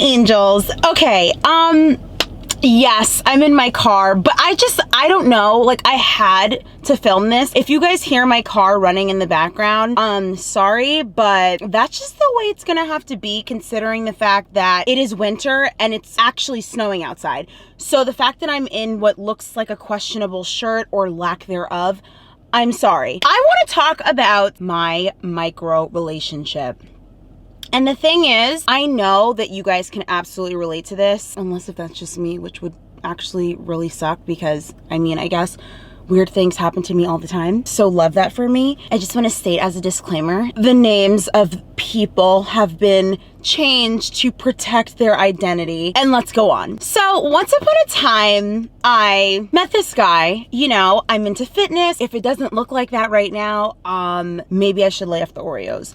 angels. Okay, yes, I'm in my car, but I don't know, like, I had to film this. If you guys hear my car running in the background, sorry, but that's just the way it's gonna have to be, considering the fact that it is winter and it's actually snowing outside. So the fact that I'm in what looks like a questionable shirt or lack thereof, I'm sorry. I want to talk about my micro relationship. And the thing is, I know that you guys can absolutely relate to this, unless if that's just me, which would actually really suck because, I mean, I guess weird things happen to me all the time. So love that for me. I just want to state as a disclaimer, the names of people have been changed to protect their identity. And let's go on. So once upon a time, I met this guy. You know, I'm into fitness. If it doesn't look like that right now, maybe I should lay off the Oreos.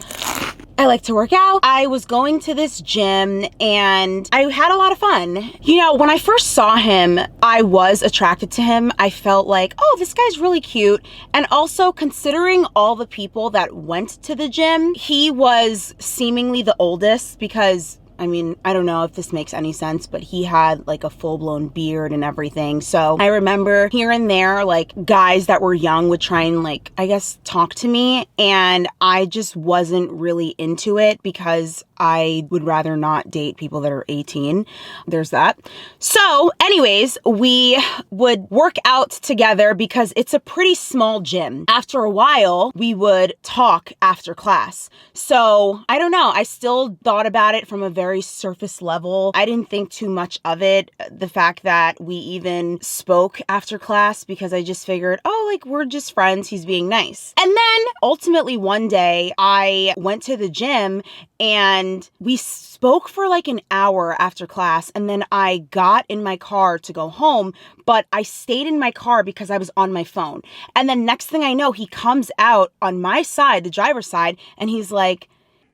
I like to work out. I was going to this gym and I had a lot of fun. You know, when I first saw him, I was attracted to him. I felt like, oh, this guy's really cute. And also, considering all the people that went to the gym, he was seemingly the oldest because, I mean, I don't know if this makes any sense, but he had like a full-blown beard and everything. So I remember here and there, like, guys that were young would try and, like, I guess, talk to me. And I just wasn't really into it because I would rather not date people that are 18. There's that. So anyways, we would work out together because it's a pretty small gym. After a while, we would talk after class. So I don't know. I still thought about it from a very surface level. I didn't think too much of it. The fact that we even spoke after class because I just figured, oh, like, we're just friends. He's being nice. And then ultimately one day I went to the gym and we spoke for like an hour after class, and then I got in my car to go home, but I stayed in my car because I was on my phone. And then next thing I know, he comes out on my side, the driver's side, and he's like,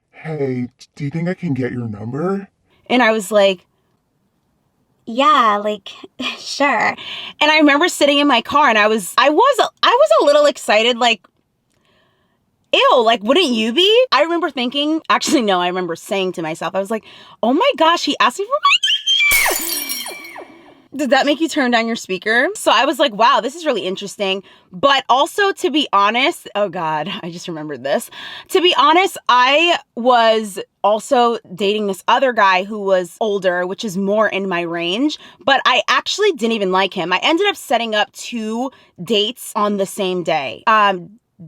"Hey, do you think I can get your number?" And I was like, yeah, like, sure. And I remember sitting in my car and I was a little excited, like, ew, like, wouldn't you be? I remember thinking, actually, no, I remember saying to myself, I was like, oh my gosh, he asked me for my number. Did that make you turn down your speaker? So I was like, wow, this is really interesting. But also, to be honest, oh God, I just remembered this. To be honest, I was also dating this other guy who was older, which is more in my range, but I actually didn't even like him. I ended up setting up 2 dates on the same day.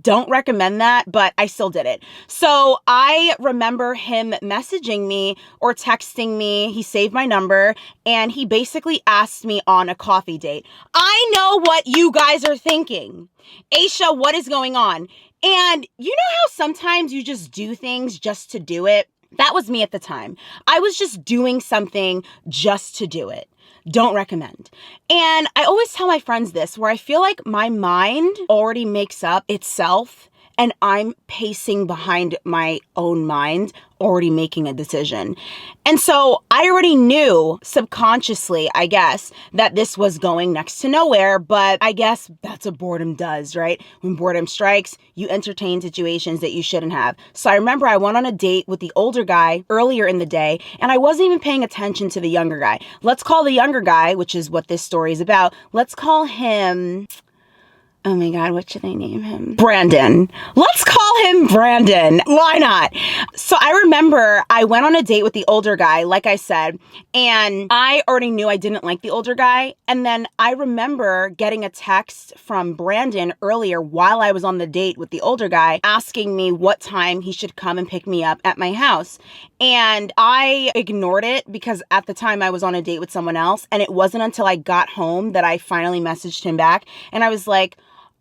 Don't recommend that, but I still did it. So I remember him messaging me or texting me. He saved my number and he basically asked me on a coffee date. I know what you guys are thinking. Aisha, what is going on? And you know how sometimes you just do things just to do it? That was me at the time. I was just doing something just to do it. Don't recommend. And I always tell my friends this, where I feel like my mind already makes up itself and I'm pacing behind my own mind, already making a decision. And so I already knew subconsciously, I guess, that this was going next to nowhere, but I guess that's what boredom does, right? When boredom strikes, you entertain situations that you shouldn't have. So I remember I went on a date with the older guy earlier in the day, and I wasn't even paying attention to the younger guy. Let's call the younger guy, which is what this story is about, let's call him... oh my God, what should I name him? Brandon. Let's call him Brandon. Why not? So I remember I went on a date with the older guy, like I said, and I already knew I didn't like the older guy. And then I remember getting a text from Brandon earlier while I was on the date with the older guy, asking me what time he should come and pick me up at my house. And I ignored it because at the time I was on a date with someone else. And it wasn't until I got home that I finally messaged him back. And I was like,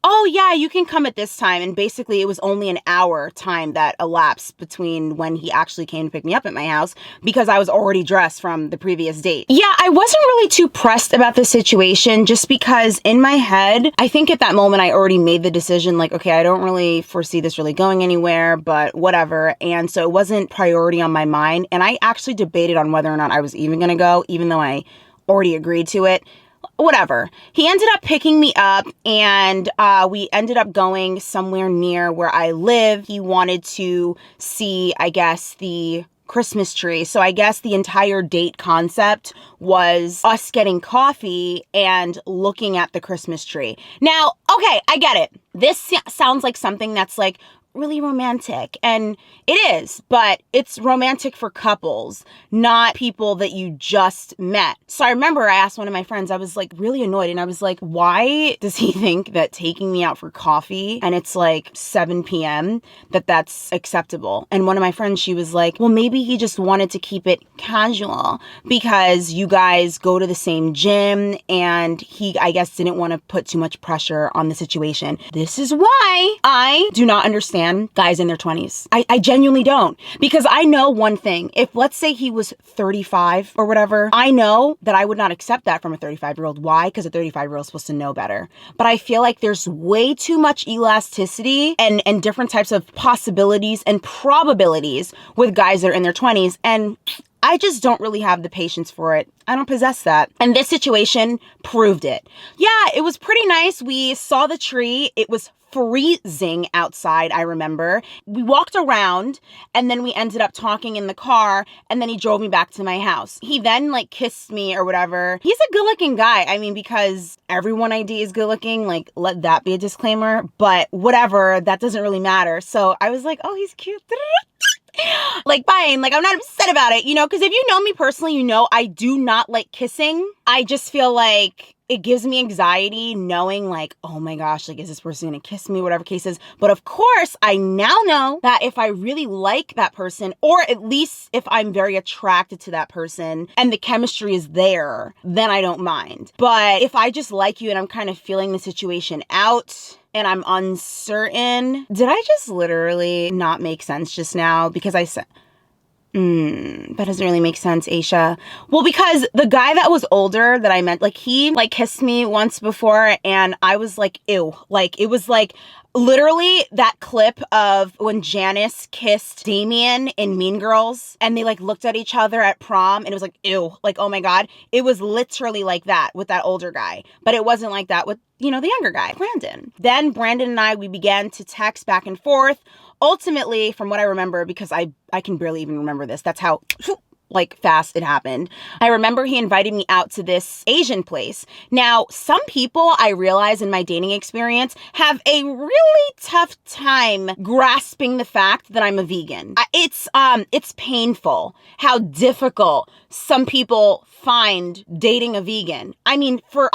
oh yeah, you can come at this time. And basically it was only an hour time that elapsed between when he actually came to pick me up at my house because I was already dressed from the previous date. Yeah, I wasn't really too pressed about the situation just because in my head, I think at that moment I already made the decision like, okay, I don't really foresee this really going anywhere, but whatever. And so it wasn't priority on my mind. And I actually debated on whether or not I was even going to go, even though I already agreed to it. Whatever. He ended up picking me up and we ended up going somewhere near where I live. He wanted to see, I guess, the Christmas tree. So I guess the entire date concept was us getting coffee and looking at the Christmas tree. Now, okay, I get it. This sounds like something that's like really romantic, and it is, but it's romantic for couples, not people that you just met. So I remember I asked one of my friends, I was like really annoyed, and I was like, why does he think that taking me out for coffee and it's like 7 p.m. that's acceptable? And one of my friends, she was like, well, maybe he just wanted to keep it casual because you guys go to the same gym, and he, I guess, didn't want to put too much pressure on the situation. This is why I do not understand guys in their 20s. I genuinely don't. Because I know one thing. If, let's say, he was 35 or whatever, I know that I would not accept that from a 35-year-old. Why? Because a 35-year-old is supposed to know better. But I feel like there's way too much elasticity and different types of possibilities and probabilities with guys that are in their 20s. And I just don't really have the patience for it. I don't possess that. And this situation proved it. Yeah, it was pretty nice. We saw the tree. It was freezing outside, I remember. We walked around, and then we ended up talking in the car, and then he drove me back to my house. He then like kissed me or whatever. He's a good looking guy. I mean, because everyone I date is good looking, like let that be a disclaimer, but whatever, that doesn't really matter. So I was like, oh, he's cute. Like, fine, like I'm not upset about it, you know, because if you know me personally, you know I do not like kissing. I just feel like it gives me anxiety knowing like, oh my gosh, like, is this person gonna kiss me, whatever case is. But of course, I now know that if I really like that person, or at least if I'm very attracted to that person and the chemistry is there, then I don't mind. But if I just like you and I'm kind of feeling the situation out and I'm uncertain, did I just literally not make sense just now? Because I said, that doesn't really make sense, Aisha. Well, because the guy that was older that I met, like he like kissed me once before and I was like, ew. Like it was like literally that clip of when Janice kissed Damien in Mean Girls and they like looked at each other at prom and it was like, ew, like, oh my God. It was literally like that with that older guy, but it wasn't like that with, you know, the younger guy, Brandon. Then Brandon and I, we began to text back and forth. Ultimately, from what I remember, because I can barely even remember this, that's how like fast it happened. I remember he invited me out to this Asian place. Now, some people I realize in my dating experience have a really tough time grasping the fact that I'm a vegan. It's painful how difficult some people find dating a vegan. I mean, for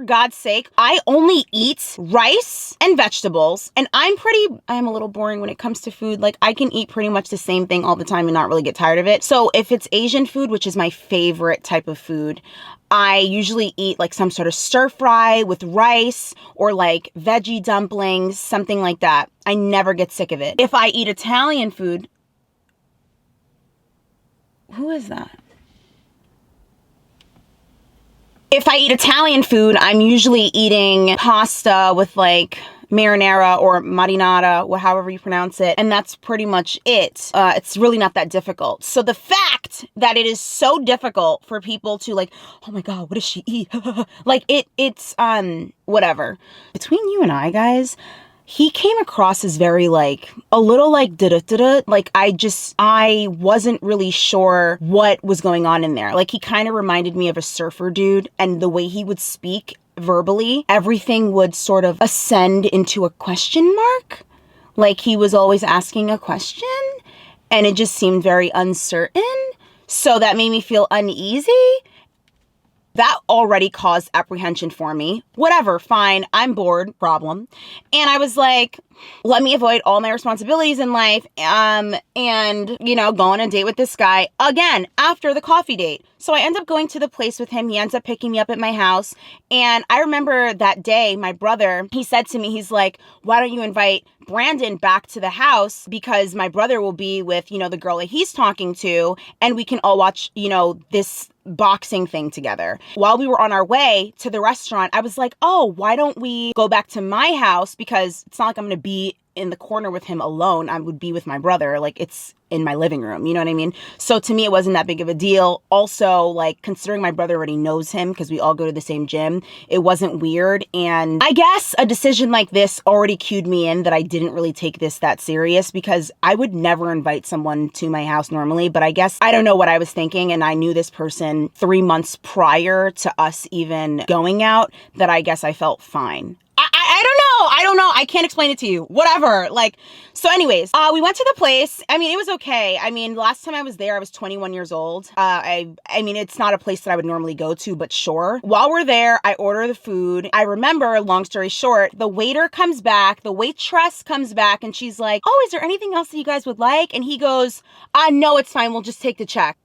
God's sake, I only eat rice and vegetables, and I'm a little boring when it comes to food. Like, I can eat pretty much the same thing all the time and not really get tired of it. So if it's Asian food, which is my favorite type of food, I usually eat like some sort of stir fry with rice or like veggie dumplings, something like that. I never get sick of it. If I eat Italian food, who is that? If I eat Italian food, I'm usually eating pasta with like marinara or marinara, however you pronounce it. And that's pretty much it. It's really not that difficult. So the fact that it is so difficult for people to like, oh my God, what does she eat? Like it's whatever. Between you and I, guys, he came across as very like a little like da-da-da-da. Like I wasn't really sure what was going on in there. Like he kind of reminded me of a surfer dude, and the way he would speak verbally, everything would sort of ascend into a question mark. Like he was always asking a question and it just seemed very uncertain. So that made me feel uneasy. That already caused apprehension for me. Whatever, fine, I'm bored, problem. And I was like, let me avoid all my responsibilities in life and, you know, go on a date with this guy again after the coffee date. So I end up going to the place with him. He ends up picking me up at my house. And I remember that day, my brother, he said to me, he's like, why don't you invite Brandon back to the house, because my brother will be with, you know, the girl that he's talking to, and we can all watch, you know, this boxing thing together. While we were on our way to the restaurant, I was like, oh, why don't we go back to my house? Because it's not like I'm going to be in the corner with him alone. I would be with my brother. Like, it's in my living room. You know what I mean? So to me, it wasn't that big of a deal. Also, like, considering my brother already knows him because we all go to the same gym, it wasn't weird. And I guess a decision like this already cued me in that I didn't really take this that serious, because I would never invite someone to my house normally. But I guess I don't know what I was thinking. And I knew this person 3 months prior to us even going out, that I guess I felt fine. I don't know. I can't explain it to you. Whatever. Like, so anyways, we went to the place. I mean, it was okay. I mean, last time I was there, I was 21 years old. I mean, it's not a place that I would normally go to, but sure. While we're there, I order the food. I remember, long story short, the waiter comes back, the waitress comes back, and she's like, oh, is there anything else that you guys would like? And he goes, no, it's fine. We'll just take the check.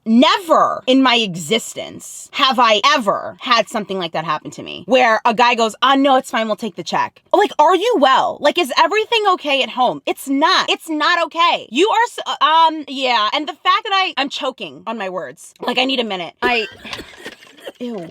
Never in my existence have I ever had something like that happen to me, where a guy goes, no, it's fine, we'll take the check. Like, are you well? Like, is everything okay at home? It's not okay. You are, yeah. And the fact that I'm choking on my words. Like, I need a minute. Ew.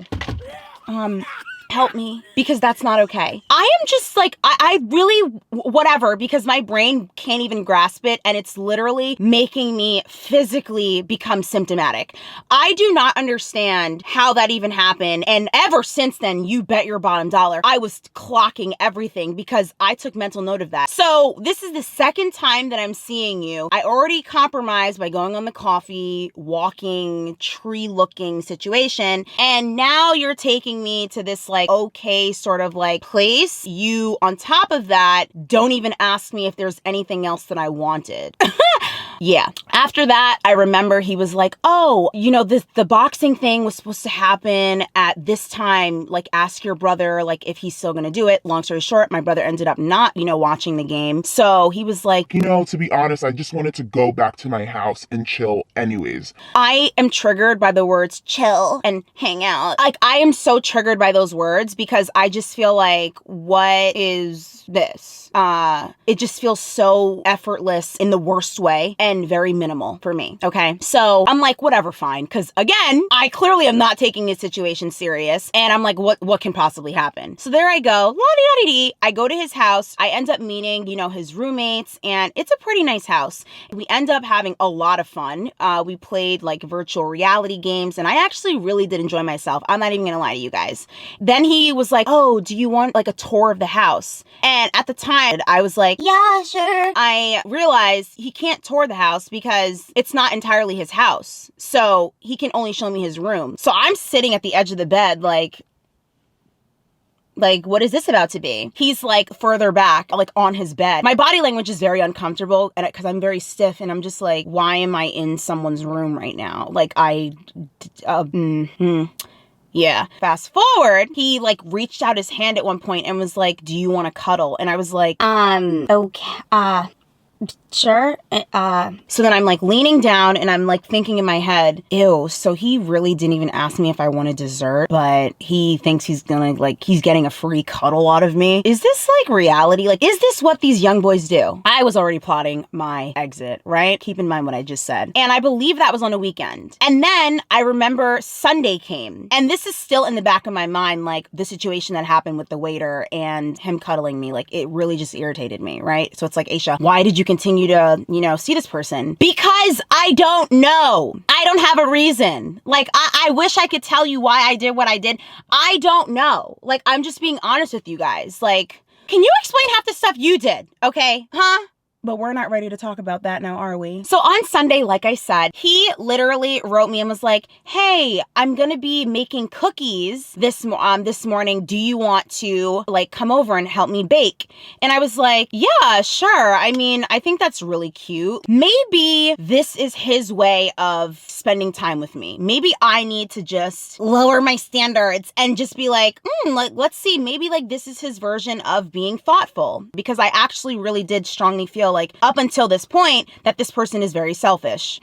Help me, because that's not okay. I am just like, I really, whatever, because my brain can't even grasp it, and it's literally making me physically become symptomatic. I do not understand how that even happened, and ever since then, you bet your bottom dollar, I was clocking everything because I took mental note of that. So this is the second time that I'm seeing you. I already compromised by going on the coffee, walking, tree-looking situation, and now you're taking me to this, like, okay sort of like place. You, on top of that, don't even ask me if there's anything else that I wanted. Yeah. After that, I remember he was like, oh, you know, the boxing thing was supposed to happen at this time. Like, ask your brother, like, if he's still going to do it. Long story short, my brother ended up not, watching the game. So he was like, to be honest, I just wanted to go back to my house and chill anyways. I am triggered by the words chill and hang out. Like, I am so triggered by those words because I just feel like, what is this? It just feels so effortless in the worst way and very minimal for me. Okay. So I'm like, whatever, fine. Cause again, I clearly am not taking this situation serious. And I'm like, what can possibly happen? So there I go. La-di-da-di-di. I go to his house. I end up meeting, his roommates, and it's a pretty nice house. We end up having a lot of fun. We played like virtual reality games, and I actually really did enjoy myself. I'm not even gonna lie to you guys. Then he was like, oh, do you want like a tour of the house? And at the time, I was like, yeah, sure. I realized he can't tour the house because it's not entirely his house. So he can only show me his room. So I'm sitting at the edge of the bed like, what is this about to be? He's like further back, like on his bed. My body language is very uncomfortable, and because I'm very stiff, and I'm just like, why am I in someone's room right now? Like, yeah. Fast forward, he like reached out his hand at one point and was like, do you want to cuddle? And I was like, okay, sure. So then I'm like leaning down and I'm like thinking in my head, ew, so he really didn't even ask me if I wanted dessert, but he thinks he's getting a free cuddle out of me. Is this like reality? Like, is this what these young boys do? I was already plotting my exit, right? Keep in mind what I just said. And I believe that was on a weekend. And then I remember Sunday came, and this is still in the back of my mind, like the situation that happened with the waiter and him cuddling me. Like, it really just irritated me, right? So it's like, Aisha, why did you continue to, see this person? Because I don't know. I don't have a reason. Like, I wish I could tell you why I did what I did. I don't know. Like, I'm just being honest with you guys. Like, can you explain half the stuff you did? Okay? Huh? But we're not ready to talk about that now, are we? So on Sunday, like I said, he literally wrote me and was like, hey, I'm gonna be making cookies this morning. Do you want to like come over and help me bake? And I was like, yeah, sure. I mean, I think that's really cute. Maybe this is his way of spending time with me. Maybe I need to just lower my standards and just be like, let's see, maybe like this is his version of being thoughtful. Because I actually really did strongly feel like up until this point that this person is very selfish.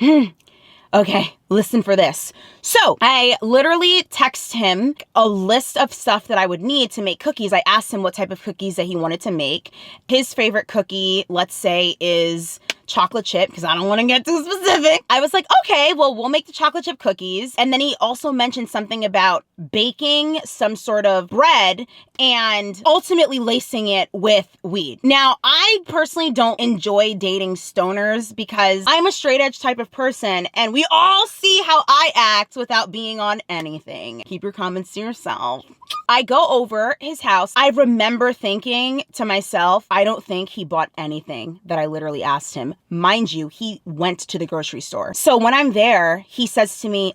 Okay, listen for this. So I literally text him a list of stuff that I would need to make cookies. I asked him what type of cookies that he wanted to make. His favorite cookie, let's say, is chocolate chip, because I don't want to get too specific. I was like, okay, well, we'll make the chocolate chip cookies. And then he also mentioned something about baking some sort of bread and ultimately lacing it with weed. Now, I personally don't enjoy dating stoners because I'm a straight edge type of person, and we all see how I act without being on anything. Keep your comments to yourself. I go over his house. I remember thinking to myself, I don't think he bought anything that I literally asked him. Mind you, he went to the grocery store. So when I'm there, he says to me,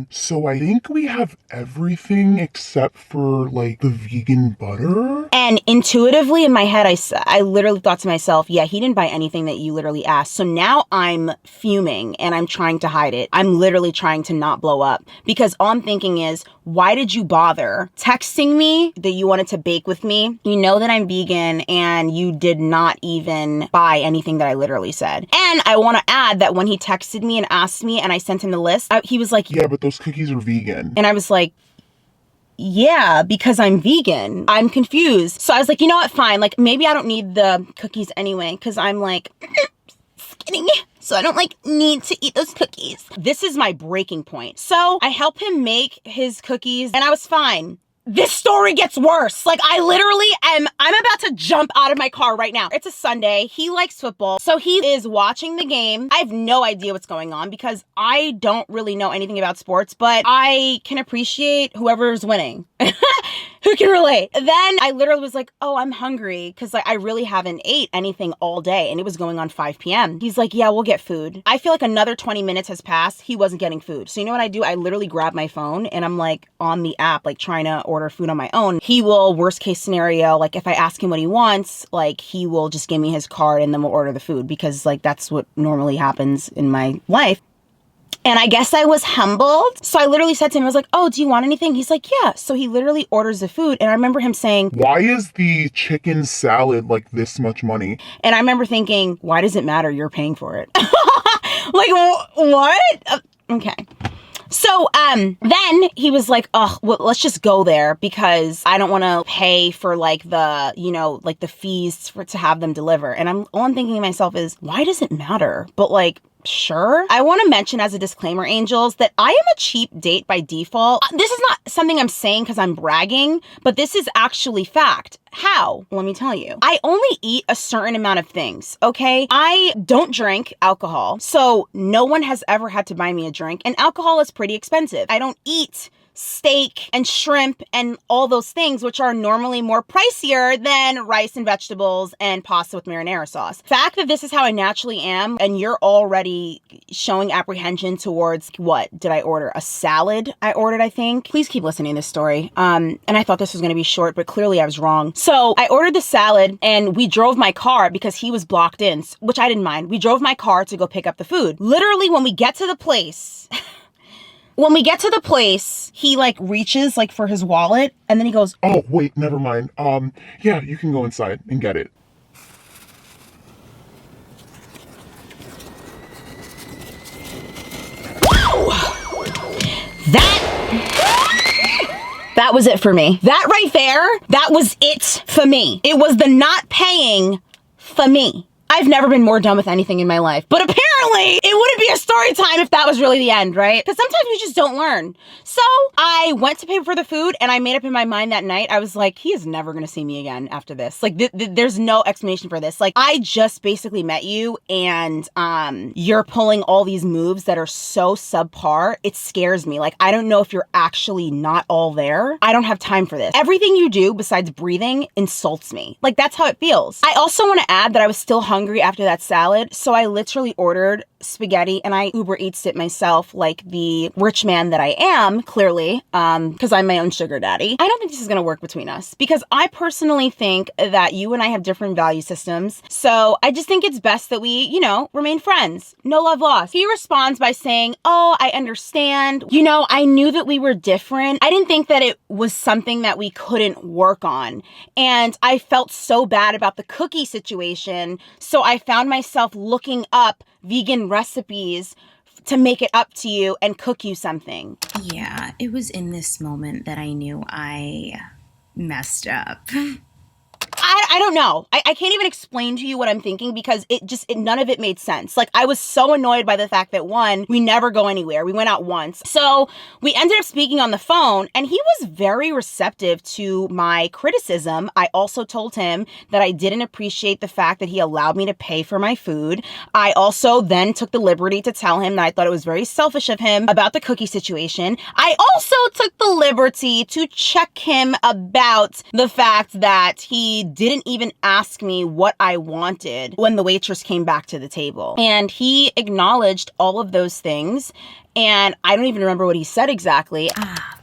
so I think we have everything except for like the vegan butter. And intuitively in my head, I literally thought to myself, yeah, he didn't buy anything that you literally asked. So now I'm fuming and I'm trying to hide it. I'm literally trying to not blow up because all I'm thinking is, why did you bother texting me that you wanted to bake with me? You know that I'm vegan and you did not even buy anything that I literally said. And I want to add that when he texted me and asked me and I sent him the list, he was like, yeah, but those cookies are vegan. And I was like, yeah, because I'm vegan. I'm confused. So I was like, you know what? Fine. Like, maybe I don't need the cookies anyway, because I'm like skinny. So I don't like need to eat those cookies. This is my breaking point. So I help him make his cookies and I was fine. This story gets worse. Like I'm about to jump out of my car right now. It's a Sunday. He likes football. So he is watching the game. I have no idea what's going on because I don't really know anything about sports, but I can appreciate whoever's winning. Who can relate? Then I literally was like, oh, I'm hungry because like I really haven't ate anything all day and it was going on 5 p.m. He's like, yeah, we'll get food. I feel like another 20 minutes has passed. He wasn't getting food. So you know what I do? I literally grab my phone and I'm like on the app, like trying to order food on my own. He will, worst case scenario, like if I ask him what he wants, like he will just give me his card and then we'll order the food because like that's what normally happens in my life. And I guess I was humbled. So I literally said to him, I was like, oh, do you want anything? He's like, yeah. So he literally orders the food. And I remember him saying, why is the chicken salad like this much money? And I remember thinking, why does it matter? You're paying for it. Like, what? Okay. So then he was like, oh, well, let's just go there because I don't want to pay for like the, you know, like the fees to have them deliver. And all I'm thinking to myself is, why does it matter? But like, sure. I want to mention as a disclaimer, angels, that I am a cheap date by default. This is not something I'm saying because I'm bragging, but this is actually fact. How? Let me tell you. I only eat a certain amount of things, okay? I don't drink alcohol, so no one has ever had to buy me a drink, and alcohol is pretty expensive. I don't eat steak and shrimp and all those things, which are normally more pricier than rice and vegetables and pasta with marinara sauce. Fact that this is how I naturally am, and you're already showing apprehension towards what did I order? A salad I ordered, I think. Please keep listening to this story. And I thought this was going to be short, but clearly I was wrong. So I ordered the salad and we drove my car because he was blocked in, which I didn't mind. We drove my car to go pick up the food. Literally, when we get to the place, he like reaches like for his wallet and then he goes, oh, wait, never mind. Yeah, you can go inside and get it. That was it for me. That right there, that was it for me. It was the not paying for me. I've never been more done with anything in my life. But apparently, it wouldn't be a story time if that was really the end, right? Because sometimes we just don't learn. So I went to pay for the food and I made up in my mind that night. I was like, he is never going to see me again after this. Like, there's no explanation for this. Like, I just basically met you and you're pulling all these moves that are so subpar. It scares me. Like, I don't know if you're actually not all there. I don't have time for this. Everything you do besides breathing insults me. Like, that's how it feels. I also want to add that I was still hungry after that salad, so I literally ordered spaghetti and I Uber Eats it myself like the rich man that I am, clearly, because I'm my own sugar daddy. I don't think this is going to work between us because I personally think that you and I have different value systems. So I just think it's best that we, you know, remain friends. No love lost. He responds by saying, oh, I understand. You know, I knew that we were different. I didn't think that it was something that we couldn't work on. And I felt so bad about the cookie situation. So I found myself looking up vegan recipes to make it up to you and cook you something. Yeah, it was in this moment that I knew I messed up. I don't know. I can't even explain to you what I'm thinking because none of it made sense. Like, I was so annoyed by the fact that, one, we never go anywhere. We went out once. So we ended up speaking on the phone, and he was very receptive to my criticism. I also told him that I didn't appreciate the fact that he allowed me to pay for my food. I also then took the liberty to tell him that I thought it was very selfish of him about the cookie situation. I also took the liberty to check him about the fact that he didn't even ask me what I wanted when the waitress came back to the table. And he acknowledged all of those things. And I don't even remember what he said exactly.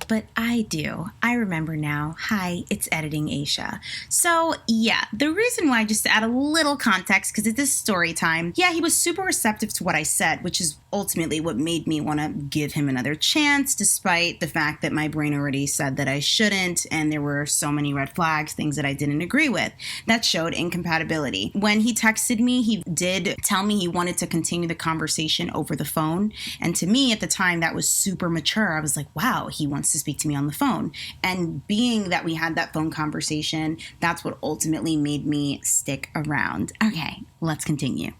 But I do. I remember now. Hi, it's Editing Aisha. So yeah, the reason why, just to add a little context, because it is story time. Yeah, he was super receptive to what I said, which is ultimately what made me want to give him another chance, despite the fact that my brain already said that I shouldn't, and there were so many red flags, things that I didn't agree with, that showed incompatibility. When he texted me, he did tell me he wanted to continue the conversation over the phone, and to me at the time that was super mature. I was like, wow, he wants to speak to me on the phone. And being that we had that phone conversation, that's what ultimately made me stick around. Okay, let's continue.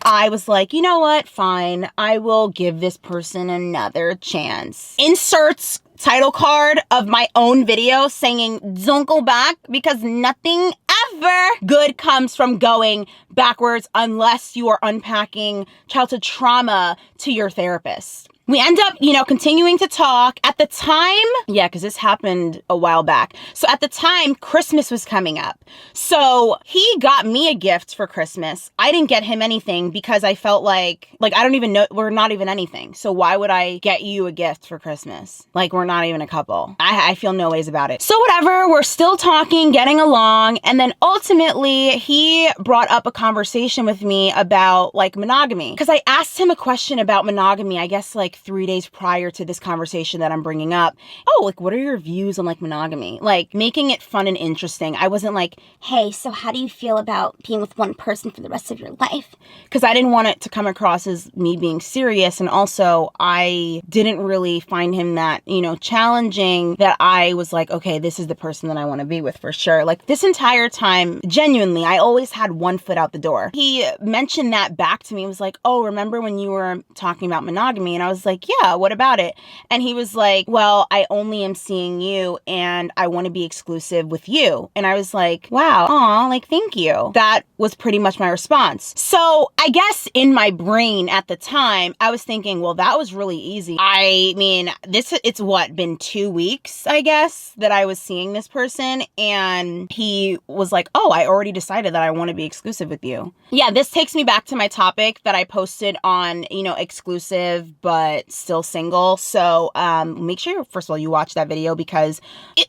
I was like, you know what? Fine. I will give this person another chance. Inserts title card of my own video saying, don't go back because nothing ever good comes from going backwards unless you are unpacking childhood trauma to your therapist. We end up, continuing to talk. At the time, because this happened a while back. So at the time, Christmas was coming up. So he got me a gift for Christmas. I didn't get him anything because I felt like I don't even know, we're not even anything. So why would I get you a gift for Christmas? Like, we're not even a couple. I feel no ways about it. So whatever, we're still talking, getting along. And then ultimately, he brought up a conversation with me about monogamy. Because I asked him a question about monogamy, I guess 3 days prior to this conversation that I'm bringing up. Oh, what are your views on monogamy? Making it fun and interesting. I wasn't like, hey, so how do you feel about being with one person for the rest of your life? Because I didn't want it to come across as me being serious. And also I didn't really find him that, challenging, that I was like, okay, this is the person that I want to be with for sure. This entire time, genuinely, I always had one foot out the door. He mentioned that back to me. He was like, oh, remember when you were talking about monogamy? And I was like, yeah, what about it? And he was like, well, I only am seeing you and I want to be exclusive with you. And I was like, wow, thank you. That was pretty much my response. So I guess in my brain at the time, I was thinking, well, that was really easy. I mean, it's been 2 weeks, I guess, that I was seeing this person. And he was like, oh, I already decided that I want to be exclusive with you. Yeah, this takes me back to my topic that I posted on, exclusive, but still single. So make sure, first of all, you watch that video because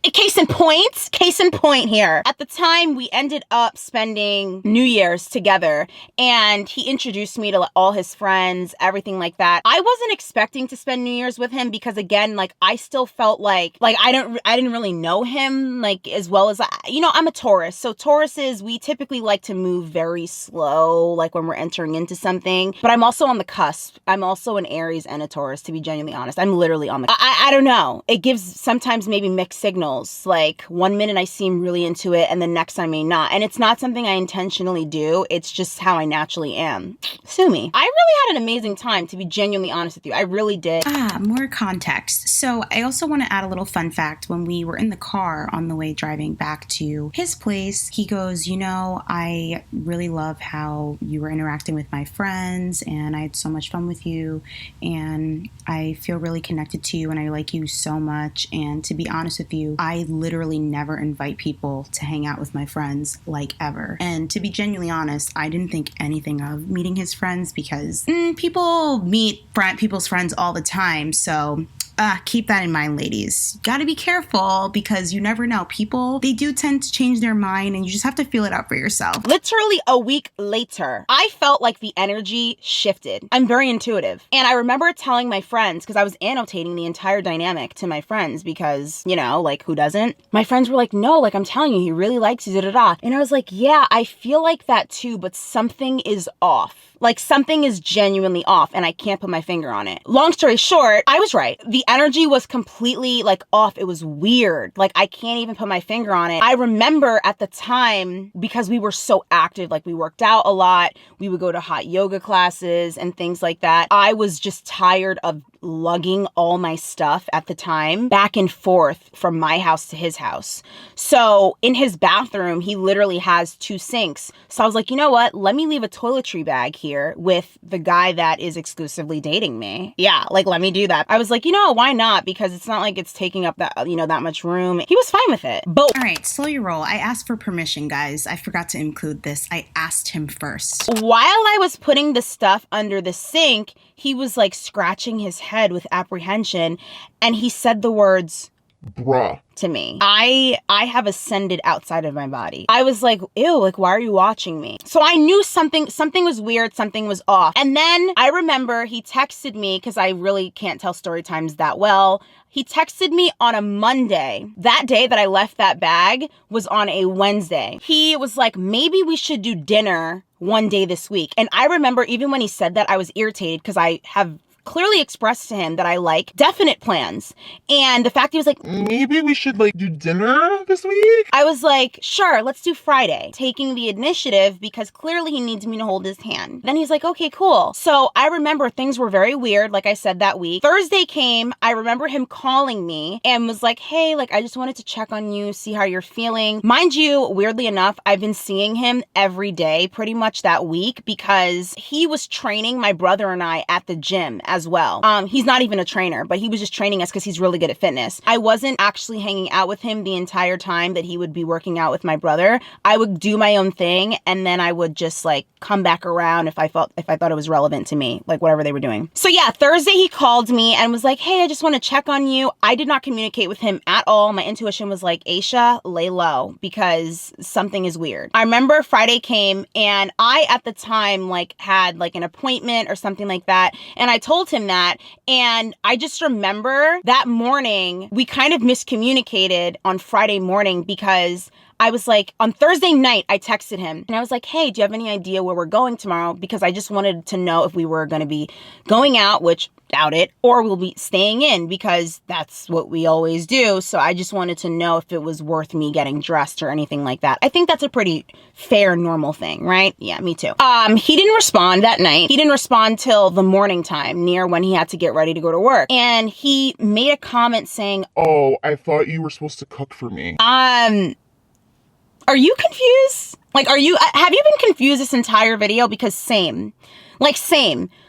case in point here. At the time, we ended up spending New Year's together and he introduced me to all his friends, everything like that. I wasn't expecting to spend New Year's with him because again, I still felt like I didn't really know him as well as I'm a Taurus. So Tauruses, we typically like to move very slow, when we're entering into something, but I'm also on the cusp. I'm also an Aries and a Taurus, to be genuinely honest. I'm literally on the I don't know. It gives sometimes maybe mixed signals. 1 minute I seem really into it and the next I may not. And it's not something I intentionally do. It's just how I naturally am. Sue me. I really had an amazing time, to be genuinely honest with you. I really did. More context. So I also want to add a little fun fact. When we were in the car on the way driving back to his place, he goes, I really love how you were interacting with my friends and I had so much fun with you and I feel really connected to you and I like you so much. And to be honest with you, I literally never invite people to hang out with my friends ever. And to be genuinely honest, I didn't think anything of meeting his friends because people meet people's friends all the time. So keep that in mind, ladies. Gotta be careful because you never know. People, they do tend to change their mind and you just have to feel it out for yourself. Literally a week later, I felt like the energy shifted. I'm very intuitive. And I remember telling my friends, because I was annotating the entire dynamic to my friends because, who doesn't? My friends were like, no, I'm telling you, he really likes you, da-da-da. And I was like, yeah, I feel like that too, but something is off. Like something is genuinely off and I can't put my finger on it. Long story short, I was right. The energy was completely like off. It was weird. Like I can't even put my finger on it. I remember at the time, because we were so active, like we worked out a lot, we would go to hot yoga classes and things like that. I was just tired of lugging all my stuff at the time back and forth from my house to his house. So in his bathroom, he literally has 2 sinks. So I was like, you know what? Let me leave a toiletry bag here with the guy that is exclusively dating me. Yeah, like let me do that. I was like, you know, why not? Because it's not like it's taking up that, you know, that much room. He was fine with it. But all right, slow your roll. I asked for permission, guys. I forgot to include this. I asked him first. while I was putting the stuff under the sink, he was like scratching his head with apprehension and he said the words, bruh, to me. I have ascended outside of my body. I was like, ew, like, why are you watching me? So I knew something was weird, something was off. And then I remember he texted me, because I really can't tell story times that well. He texted me on a Monday. That day that I left that bag was on a Wednesday. He was like, maybe we should do dinner one day this week. And I remember even when he said that, I was irritated because I have clearly expressed to him that I like definite plans. And the fact he was like, maybe we should like do dinner this week? I was like, sure, let's do Friday. Taking the initiative because clearly he needs me to hold his hand. Then he's like, okay, cool. So I remember things were very weird, like I said that week. Thursday came, I remember him calling me and was like, hey, like I just wanted to check on you, see how you're feeling. Mind you, weirdly enough, I've been seeing him every day pretty much that week because he was training my brother and I at the gym as well. He's not even a trainer, but he was just training us because he's really good at fitness. I wasn't actually hanging out with him the entire time that he would be working out with my brother. I would do my own thing and then I would just like come back around if I thought it was relevant to me, like whatever they were doing. So yeah, Thursday he called me and was like, hey, I just want to check on you. I did not communicate with him at all. My intuition was like, Aisha, lay low because something is weird. I remember Friday came and I at the time like had like an appointment or something like that. And I told him that. And I just remember that morning, we kind of miscommunicated on Friday morning because I was like, on Thursday night, I texted him and I was like, hey, do you have any idea where we're going tomorrow? Because I just wanted to know if we were going to be going out, which doubt it, or we'll be staying in because that's what we always do. So I just wanted to know if it was worth me getting dressed or anything like that. I think that's a pretty fair, normal thing, right? Yeah, me too. He didn't respond that night. He didn't respond till the morning time near when he had to get ready to go to work. And he made a comment saying, oh, I thought you were supposed to cook for me. are you confused? Like, have you been confused this entire video? Because same.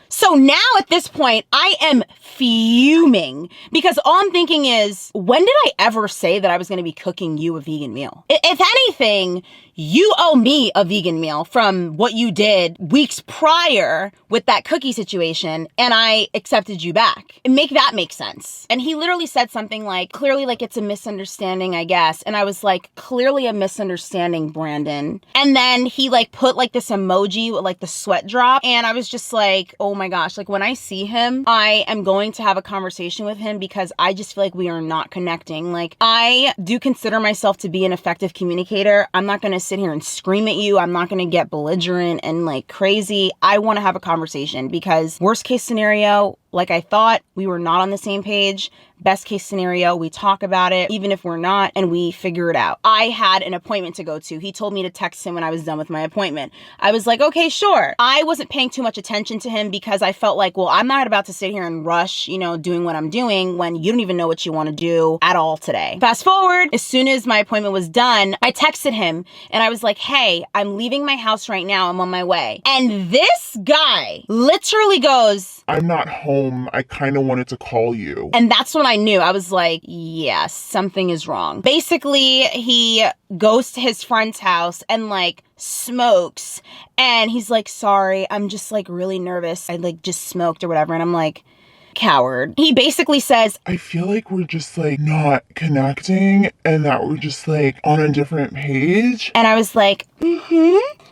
So now at this point, I am fuming because all I'm thinking is, when did I ever say that I was going to be cooking you a vegan meal? If anything, you owe me a vegan meal from what you did weeks prior with that cookie situation, and I accepted you back. Make that make sense. And he literally said something like, clearly like it's a misunderstanding, I guess. And I was like, clearly a misunderstanding, Brandon. And then he like put like this emoji with like the sweat drop. And I was just like, oh my gosh, like when I see him, I am going to have a conversation with him because I just feel like we are not connecting. Like I do consider myself to be an effective communicator. I'm not going to sit here and scream at you. I'm not going to get belligerent and like crazy. I want to have a conversation because worst case scenario, like I thought, we were not on the same page. Best case scenario, we talk about it, even if we're not, and we figure it out. I had an appointment to go to. He told me to text him when I was done with my appointment. I was like, okay, sure. I wasn't paying too much attention to him because I felt like, well, I'm not about to sit here and rush, doing what I'm doing when you don't even know what you want to do at all today. Fast forward, as soon as my appointment was done, I texted him and I was like, hey, I'm leaving my house right now. I'm on my way. And this guy literally goes, I'm not home. I kind of wanted to call you. And that's when I knew. I was like, yes, something is wrong. Basically, he goes to his friend's house and like smokes. And he's like, sorry, I'm just like really nervous. I like just smoked or whatever. And I'm like, coward. He basically says, I feel like we're just like not connecting and that we're just like on a different page. And I was like,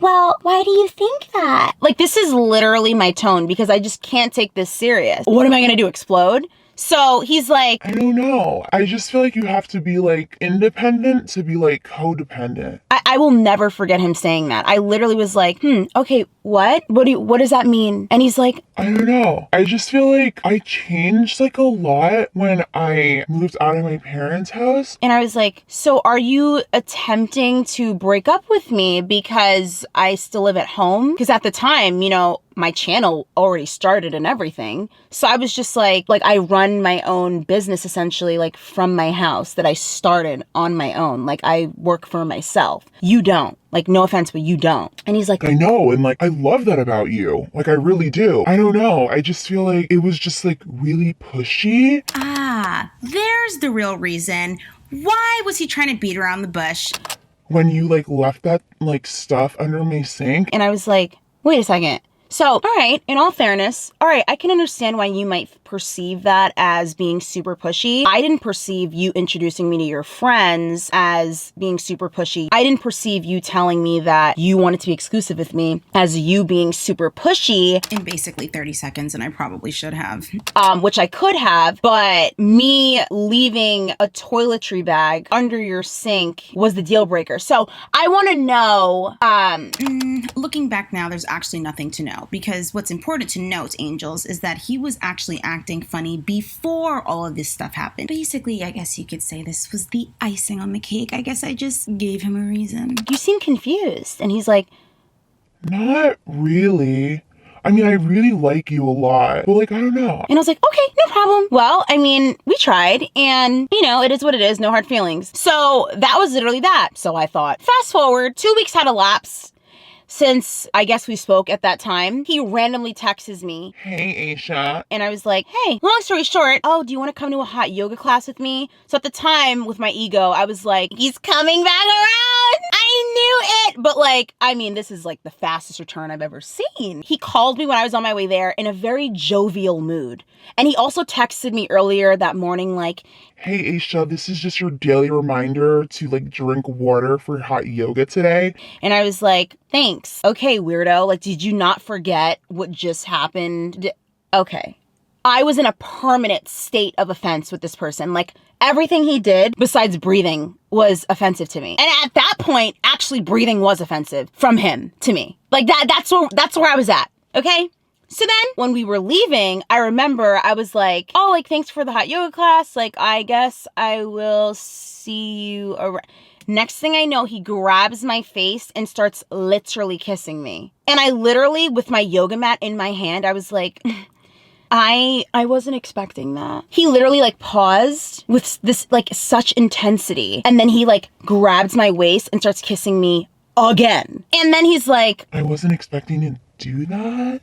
well, why do you think that? Like, this is literally my tone because I just can't take this serious. What am I going to do? Explode? So he's like, I don't know. I just feel like you have to be like independent to be like codependent. I will never forget him saying that. I literally was like, okay, what? What does that mean? And he's like, I don't know. I just feel like I changed like a lot when I moved out of my parents' house. and I was like, so are you attempting to break up with me because I still live at home? Because at the time, my channel already started and everything. So I was just like I run my own business essentially, like from my house that I started on my own. Like I work for myself. You don't. Like, no offense, but you don't. And he's like, I know, and like I love that about you. Like I really do. I don't know. I just feel like it was just like really pushy. Ah, there's the real reason. Why was he trying to beat around the bush? When you like left that like stuff under my sink. and I was like, wait a second. So, all right, in all fairness, all right, I can understand why you might perceive that as being super pushy. I didn't perceive you introducing me to your friends as being super pushy. I didn't perceive you telling me that you wanted to be exclusive with me as you being super pushy. In basically 30 seconds, and I probably should have. Which I could have, but me leaving a toiletry bag under your sink was the deal breaker. So I want to know, Looking back now, there's actually nothing to know. Because what's important to note, Angels, is that he was actually acting funny before all of this stuff happened. Basically, I guess you could say this was the icing on the cake. I guess I just gave him a reason. you seem confused. And he's like, Not really. I mean, I really like you a lot, but like, I don't know. and I was like, okay, no problem. Well, I mean, we tried and, it is what it is. No hard feelings. So that was literally that. So I thought, fast forward, 2 weeks had elapsed since I guess we spoke at that time. He randomly texts me. Hey, Aisha. And I was like, hey, long story short, oh, do you want to come to a hot yoga class with me? So at the time, with my ego, I was like, he's coming back around. I knew it. But this is like the fastest return I've ever seen. He called me when I was on my way there in a very jovial mood. And he also texted me earlier that morning like, Hey, Aisha, this is just your daily reminder to like drink water for hot yoga today. and I was like, thanks. Okay, weirdo. Like, did you not forget what just happened? Okay. I was in a permanent state of offense with this person. Like, everything he did besides breathing was offensive to me. And at that point, actually breathing was offensive from him to me. Like that's where I was at. Okay? So then when we were leaving, I remember I was like, oh, like, thanks for the hot yoga class. Like, I guess I will see you around. Next thing I know, he grabs my face and starts literally kissing me. And I literally, with my yoga mat in my hand, I was like, I wasn't expecting that. He literally like paused with this like such intensity. And then he like grabs my waist and starts kissing me again. And then he's like, I wasn't expecting to do that.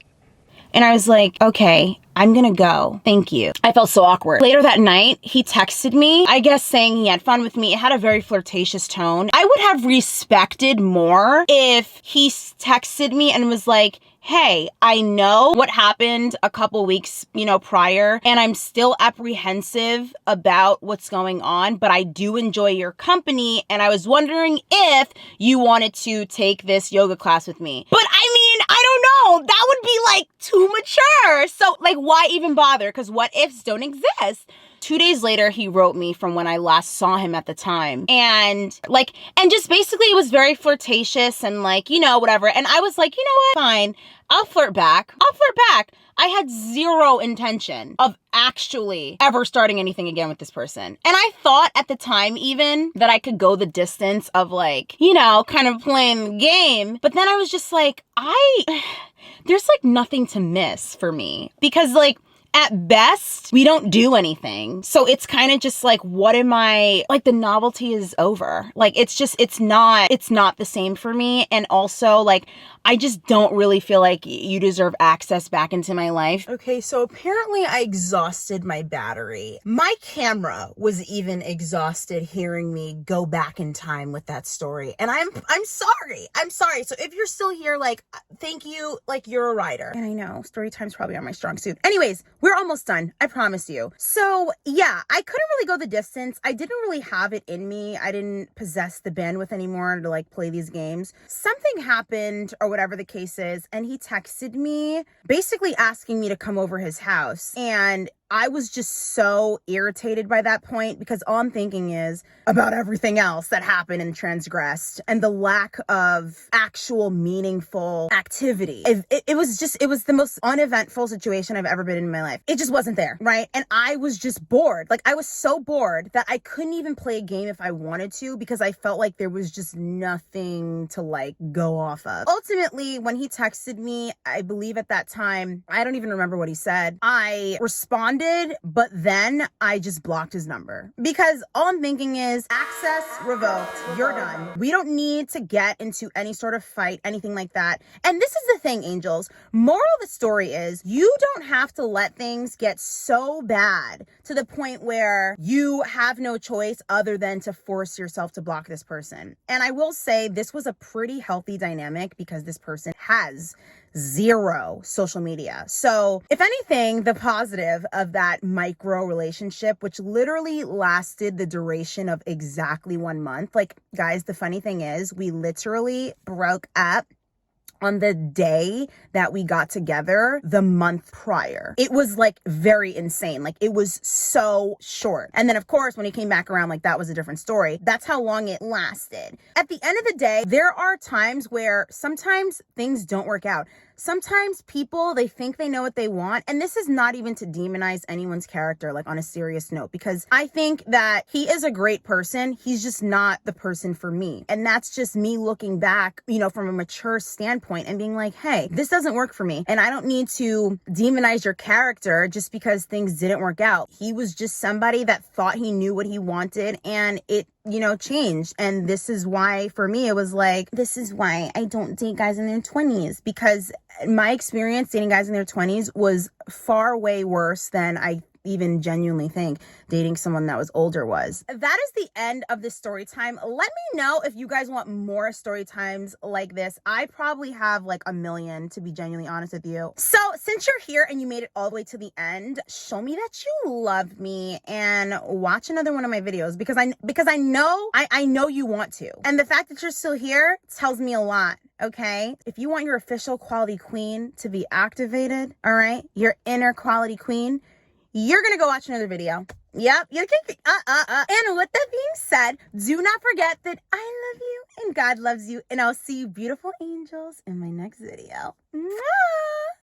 and I was like, okay, I'm gonna go. Thank you. I felt so awkward. Later that night, he texted me, I guess saying he had fun with me. It had a very flirtatious tone. I would have respected more if he texted me and was like, hey, I know what happened a couple weeks, prior, and I'm still apprehensive about what's going on, but I do enjoy your company, and I was wondering if you wanted to take this yoga class with me. But I mean, I don't know. That would be like too mature. So like, why even bother? Because what ifs don't exist. 2 days later, he wrote me from when I last saw him at the time. And just basically it was very flirtatious and whatever. And I was like, you know what? Fine. I'll flirt back. I had zero intention of actually ever starting anything again with this person. And I thought at the time even that I could go the distance of kind of playing the game. But then I was just like, there's nothing to miss for me because at best, we don't do anything. So it's kind of just what am I, the novelty is over. It's not the same for me. And also I just don't really feel like you deserve access back into my life. Okay, so apparently I exhausted my battery. My camera was even exhausted hearing me go back in time with that story. And I'm sorry. I'm sorry. So if you're still here, thank you. You're a writer. And I know StoryTime's probably not my strong suit. Anyways, we're almost done. I promise you. So yeah, I couldn't really go the distance. I didn't really have it in me. I didn't possess the bandwidth anymore to play these games. Something happened or whatever the case is, and he texted me basically asking me to come over his house. And I was just so irritated by that point because all I'm thinking is about everything else that happened and transgressed and the lack of actual meaningful activity. It was the most uneventful situation I've ever been in my life. It just wasn't there, right? And I was just bored. Like, I was so bored that I couldn't even play a game if I wanted to because I felt like there was just nothing to like go off of. Ultimately, when he texted me, I believe at that time, I don't even remember what he said. I responded, but then I just blocked his number because all I'm thinking is access revoked. You're done. We don't need to get into any sort of fight, anything like that. And this is the thing, angels. Moral of the story is you don't have to let things get so bad to the point where you have no choice other than to force yourself to block this person. And I will say this was a pretty healthy dynamic because this person has zero social media. So if anything, the positive of that micro relationship, which literally lasted the duration of exactly 1 month. Like, guys, the funny thing is we literally broke up on the day that we got together the month prior. It was like very insane. Like, it was so short. And then of course, when he came back around, like, that was a different story. That's how long it lasted. At the end of the day, there are times where sometimes things don't work out. Sometimes people, they think they know what they want. And this is not even to demonize anyone's character, like on a serious note, because I think that he is a great person. He's just not the person for me. And that's just me looking back, you know, from a mature standpoint and being like, hey, this doesn't work for me. And I don't need to demonize your character just because things didn't work out. He was just somebody that thought he knew what he wanted and it, you know, changed. And this is why, for me, it was like, this is why I don't date guys in their 20s, because my experience dating guys in their 20s was far way worse than I even genuinely think dating someone that was older was. That is the end of this story time. Let me know if you guys want more story times like this. I probably have like a million, to be genuinely honest with you. So since you're here and you made it all the way to the end, show me that you love me and watch another one of my videos because I know you want to. And the fact that you're still here tells me a lot. Okay, if you want your official quality queen to be activated, all right, your inner quality queen, you're gonna go watch another video. Yep, you can. And with that being said, do not forget that I love you and God loves you, and I'll see you beautiful angels in my next video. Mwah!